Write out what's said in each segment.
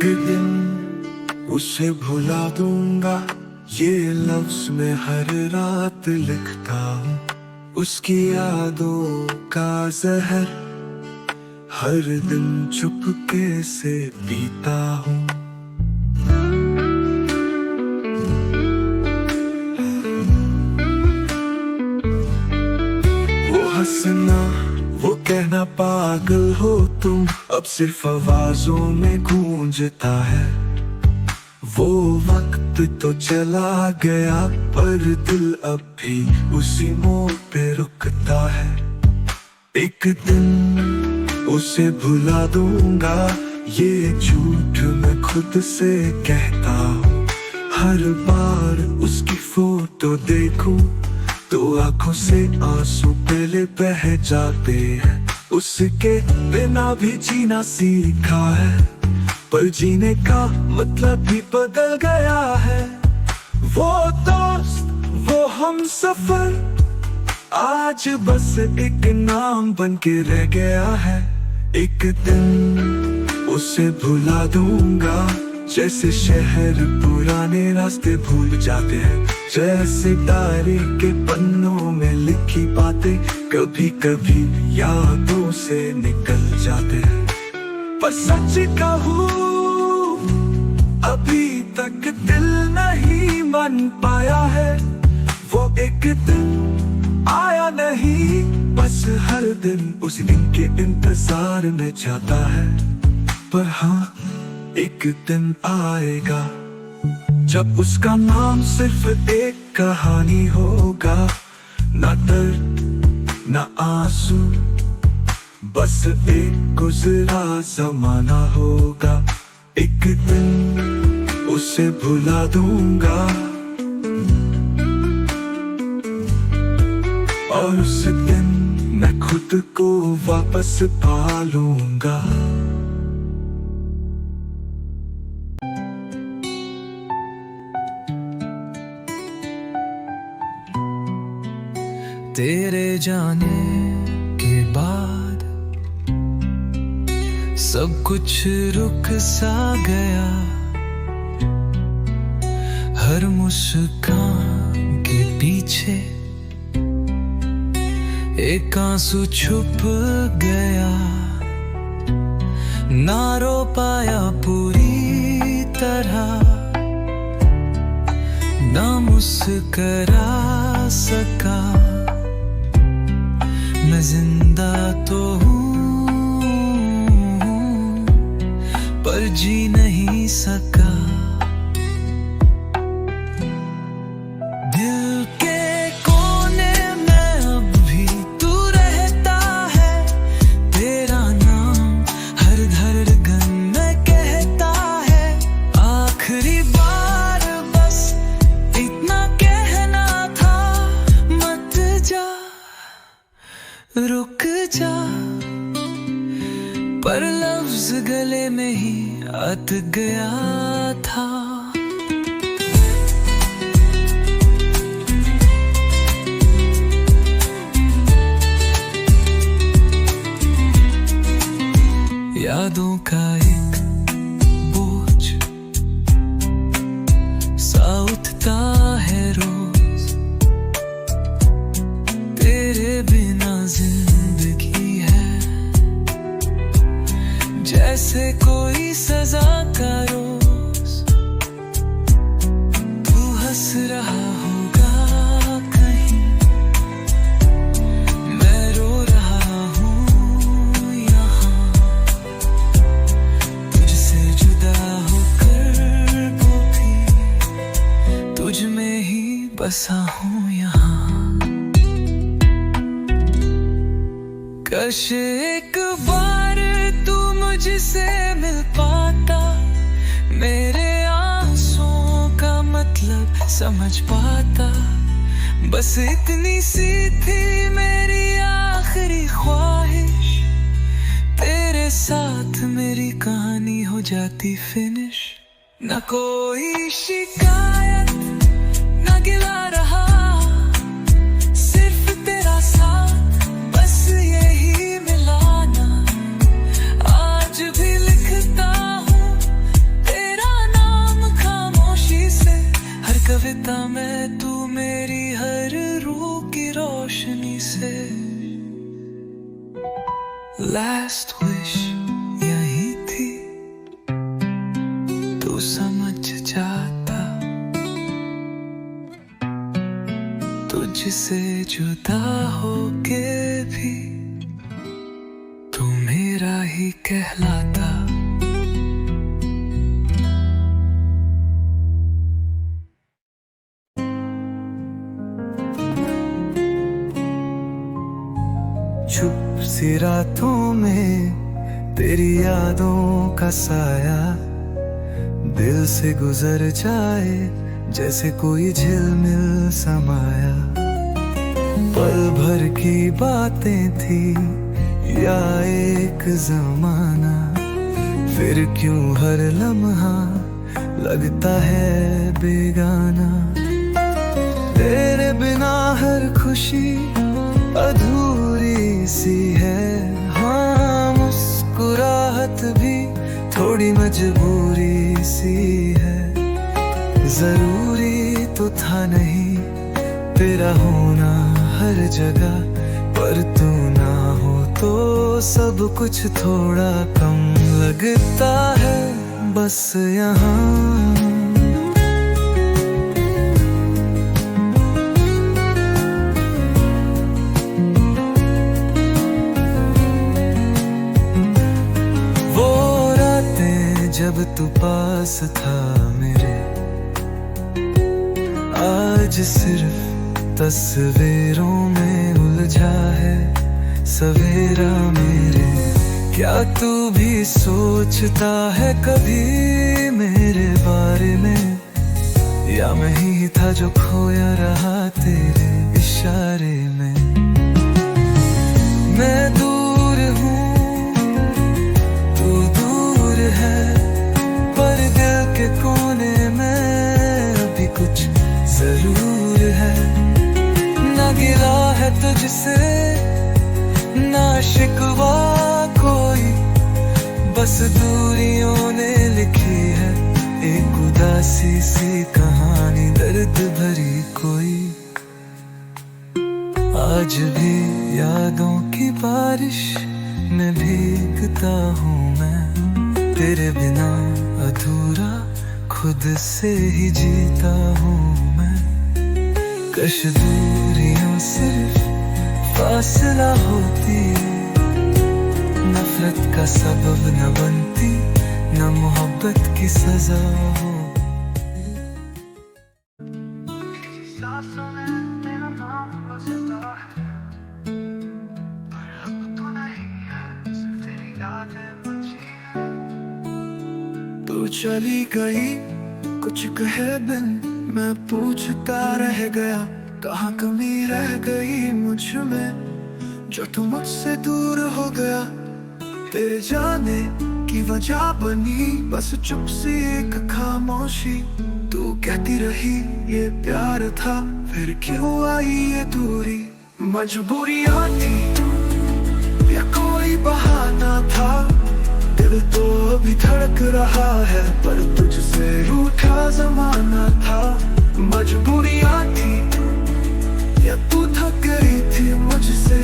एक दिन उसे भुला दूंगा, ये लफ्ज में हर रात लिखता हूँ। उसकी यादों का जहर हर दिन चुपके से पीता हूँ। वो हंसना, वो कहना पागल हो तुम, अब सिर्फ आवाजों में गूंजता है। वो वक्त तो चला गया पर दिल अब भी उसी मोड़ पे रुकता है। एक दिन उसे भुला दूंगा, ये झूठ मैं खुद से कहता हूँ। हर बार उसकी फोटो देखूं तो आंखों से आंसू पहले बह जाते हैं। उसके बिना भी जीना सीखा है, पर जीने का मतलब भी बदल गया है। वो दोस्त, वो हम सफर आज बस एक नाम बन के रह गया है। एक दिन उसे भुला दूंगा, जैसे शहर पुराने रास्ते भूल जाते हैं, जैसे डायरी के पन्नों में लिखी बातें कभी कभी यादों से निकल जाते हैं। पर सच कहूँ अभी तक दिल नहीं मान पाया है। वो एक दिन आया नहीं, बस हर दिन उसी दिन के इंतजार में जाता है। पर हाँ, एक दिन आएगा जब उसका नाम सिर्फ एक कहानी होगा। ना दर्द ना आंसू, बस एक गुजरा जमाना होगा। एक दिन उसे भुला दूंगा और उस दिन मैं खुद को वापस पा लूंगा। तेरे जाने के बाद सब कुछ रुक सा गया। हर मुस्कान के पीछे एक आंसू छुप गया। ना रो पाया पूरी तरह, ना मुस्करा सका। मैं जिंदा तो हूँ पर जी नहीं सका। दिल के कोने में अब भी तू रहता है। तेरा नाम हर धड़कन में कहता है। आखिरी बार बस इतना कहना था, मत जा रुक जा। पर लफ्ज गले में ही अट गया था। यादों का एक बोझ सा उठता है रोज। तेरे बिना जिंदगी है जैसे कोई सजा का रोज। तू हंस रहा होगा कहीं, मैं रो रहा हूँ यहाँ। तुझसे जुदा होकर वो भी तुझ में ही बसा हूँ यहाँ। काश एक बार तू मुझसे मिल पाता, मेरे आंसुओं का मतलब समझ पाता। बस इतनी सी थी मेरी आखिरी ख्वाहिश, तेरे साथ मेरी कहानी हो जाती फिनिश। न कोई शिकायत न गिला रहा, सिर्फ तेरा साथ बस यही मिलाना। आज भी लिखता हूँ लास्ट विश यही थी, तू समझ जाता। तुझसे जुदा होके भी तू मेरा ही कहलाता। चुप सी रातों में तेरी यादों का साया दिल से गुजर जाए, जैसे कोई झिलमिल समाया। पल भर की बातें थी या एक जमाना, फिर क्यों हर लम्हा लगता है बेगाना। तेरे बिना हर खुशी अधूरी सी है, हाँ मुस्कुराहट भी थोड़ी मजबूरी सी है। जरूरी तो था नहीं तेरा होना हर जगह, पर तू ना हो तो सब कुछ थोड़ा कम लगता है बस यहाँ। जब तू पास था मेरे, आज सिर्फ तस्वीरों में उलझा है सवेरा मेरे। क्या तू भी सोचता है कभी मेरे बारे में, या मैं ही था जो खोया रहा तेरे इशारे में। मैं दूर हूँ तू दूर है, के कोने में अभी कुछ जरूर है। ना गिला है तुझसे ना शिकवा कोई, बस दूरियों ने लिखी है एक उदासी सी कहानी, दर्द भरी कोई। आज भी यादों की बारिश में भीगता हूँ मैं, तेरे बिना अधूरा खुद से ही जीता हूँ मैं। कश दूरियों सिर्फ फासला होती, नफरत का सबब न बनती, न मोहब्बत की सजा हो। तू चली गई कुछ कहे बिन, मैं पूछता रह गया कहाँ कमी रह गई मुझ में, जो तू मुझसे दूर हो गया। तेरे जाने की वजह बनी बस चुप सी एक खामोशी, तू कहती रही ये प्यार था, फिर क्यों आई ये दूरी। मजबूरियाँ थी या कोई बहाना था, दिल तो अभी धड़क रहा है पर तुझसे रूठा जमाना था। मजबूरियाँ थी या तू थक गई थी मुझसे,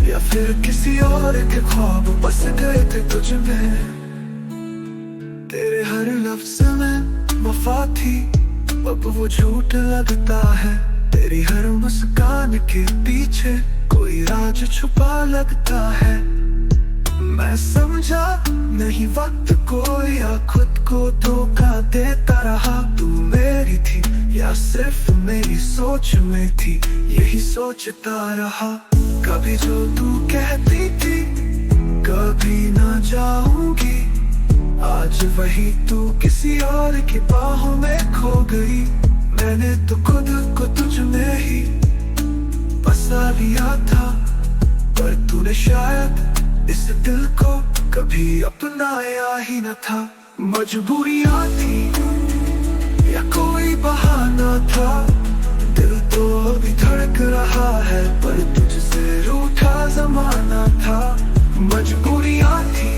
या फिर किसी और के ख्वाब बस गए थे तुझ में। तेरे हर लफ्ज में वफा थी, अब वो झूठ लगता है। तेरी हर मुस्कान के पीछे कोई राज छुपा लगता है। मैं समझा नहीं वक्त को या खुद को धोखा देता रहा। तू मेरी थी या सिर्फ मेरी सोच में थी, यही सोचता रहा। कभी जो तू कहती थी कभी ना जाऊंगी, आज वही तू किसी और की बाहों में खो गई। मैंने तो खुद को तुझ में ही बसा लिया था, पर तूने शायद इस दिल को कभी अपनाया ही न था। मजबूरियाँ थी या कोई बहाना था, दिल तो अभी धड़क रहा है पर तुझसे रूठा जमाना था। मजबूरियाँ थी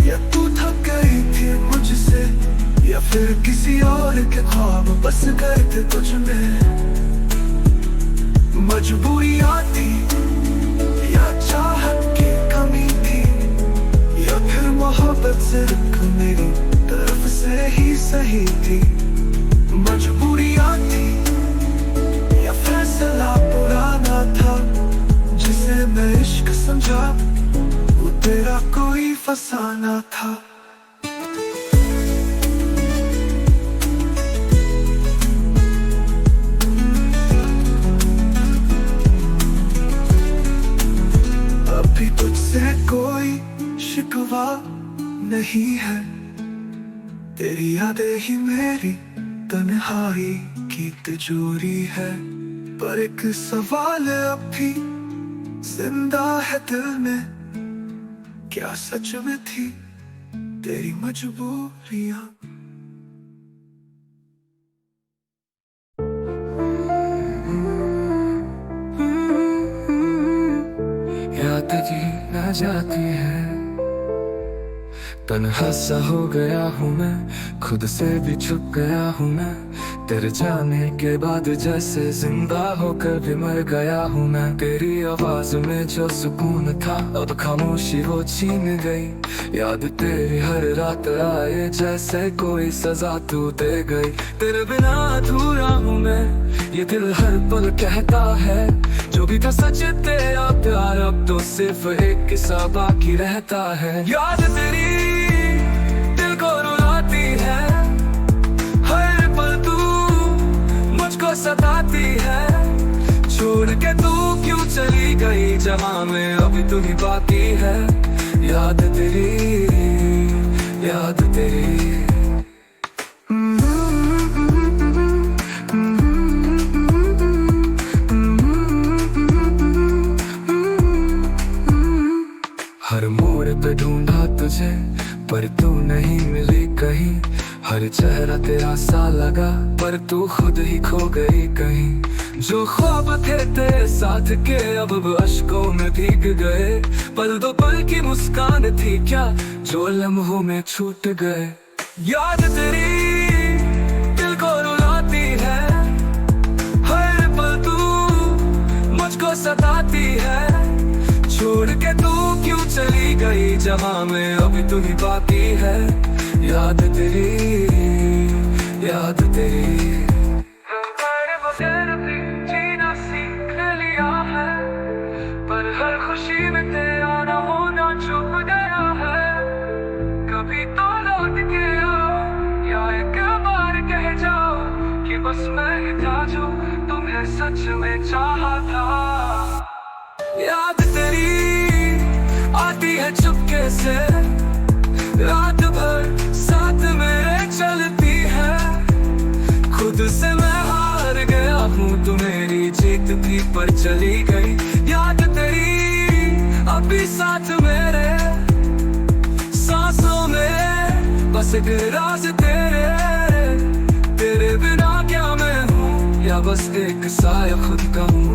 या तू थक गई थी मुझसे, या फिर किसी और के ख्वाब बस गए थे तुझ में। मजबूरियाँ थी या चाहत की कमी जब वो तेरा कोई फसाना था। अभी तुझसे कोई शिकवा नहीं है, तेरी यादें ही मेरी तन्हाई की तिजोरी है। पर एक सवाल अब भी जिंदा है दिल में, क्या सच में थी तेरी मजबूरियां? याद जी न जाती है, तन्हा सा हो गया हूँ मैं, खुद से भी छुप गया हूँ मैं। तेरे जाने के बाद जैसे जिंदा होकर भी मर गया हूँ मैं। तेरी आवाज में जो सुकून था अब खामोशी वो छीन गई। याद तेरी हर रात आए जैसे कोई सजा तू दे गई। तेरे बिना अधूरा हूँ मैं, ये दिल हर पल कहता है। जो भी था सच तेरा प्यार अब तो सिर्फ एक किस्सा बाकी रहता है। याद तेरी दिल को रुलाती है, हर पल तू मुझको सताती है। छोड़ के तू क्यों चली गई, जहां में अभी तू ही बाकी है। याद तेरी, याद तेरी। हर मोड़ पे ढूंढा तुझे पर तू नहीं मिली कहीं। हर चेहरा तेरा सा लगा पर तू खुद ही खो गई कहीं। जो ख्वाब थे तेरे साथ के अब अश्कों में भीग गए। पल दो पल की मुस्कान थी क्या जो लम्हों में छूट गए। याद तेरी दिल को रुलाती है, हर पल तू मुझको सताती है। छोड़ के तू क्यों चली गई, जहां में अभी तू ही बाकी है। याद तेरी, याद तेरी। तेरे बगैर भी जीना सीख लिया है, पर हर खुशी में तेरा न होना चुप गया है। कभी तो लौट के आओ या एक बार कह जाओ कि बस मैं ही था जो तुम्हें सच में चाहा था। याद तेरी आती है चुपके से, रात भर साथ मेरे चलती है। खुद से मैं हार गया हूँ, तू मेरी जीत भी पर चली गई। याद तेरी अभी साथ मेरे सांसों में, बस एक राज तेरे। तेरे बिना क्या मैं हूँ, या बस एक साया खुद का हूँ।